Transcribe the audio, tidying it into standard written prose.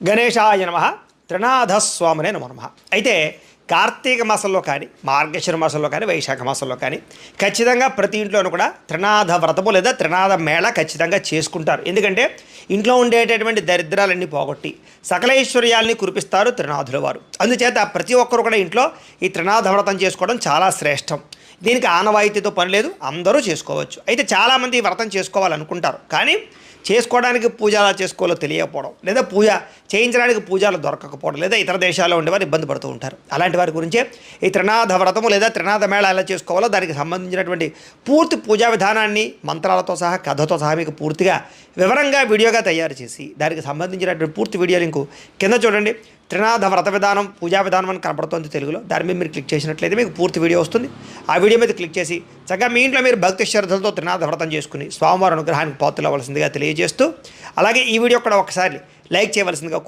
గణేశాయ నమః. త్రినాథస్వామినే నమో నమః. అయితే కార్తీక మాసంలో కానీ, మార్గశిర మాసంలో కానీ, వైశాఖ మాసంలో కానీ ఖచ్చితంగా ప్రతి ఇంట్లోనూ కూడా త్రినాథ వ్రతము లేదా త్రినాథ మేళ ఖచ్చితంగా చేసుకుంటారు. ఎందుకంటే ఇంట్లో ఉండేటటువంటి దరిద్రాలన్నీ పోగొట్టి సకలైశ్వర్యాల్ని కురిపిస్తారు త్రినాథుల వారు. అందుచేత ప్రతి ఒక్కరు కూడా ఇంట్లో ఈ త్రినాథ వ్రతం చేసుకోవడం చాలా శ్రేష్టం. దీనికి ఆనవాయితీతో పని లేదు, అందరూ చేసుకోవచ్చు. అయితే చాలామంది ఈ వ్రతం చేసుకోవాలనుకుంటారు, కానీ చేసుకోవడానికి పూజ ఎలా చేసుకోవాలో తెలియకపోవడం, లేదా పూజ చేయించడానికి పూజలు దొరకకపోవడం, లేదా ఇతర దేశాల్లో ఉండేవారు ఇబ్బంది పడుతూ ఉంటారు. అలాంటి వారి గురించే ఈ త్రినాథ వ్రతము లేదా త్రినాథ మేళ ఎలా చేసుకోవాలో దానికి సంబంధించినటువంటి పూర్తి పూజా విధానాన్ని మంత్రాలతో సహా కథతో సహా మీకు పూర్తిగా వివరంగా వీడియోగా తయారు చేసి దానికి సంబంధించినటువంటి పూర్తి వీడియో లింకు కింద చూడండి. త్రినాథ వ్రత విధానం, పూజా విధానం అని కనపడుతుంది తెలుగులో. దాని మీద మీరు క్లిక్ చేసినట్లయితే మీకు పూర్తి వీడియో వస్తుంది. ఆ వీడియో మీద క్లిక్ చేసి చక్కగా మీ ఇంట్లో మీరు భక్తి శ్రద్ధలతో త్రినాథ వ్రతం చేసుకుని స్వామివారి అనుగ్రహానికి పాత్రలు అవ్వాల్సిందిగా తెలియజేస్తూ, అలాగే ఈ వీడియో కూడా ఒకసారి లైక్ చేయవలసిందిగా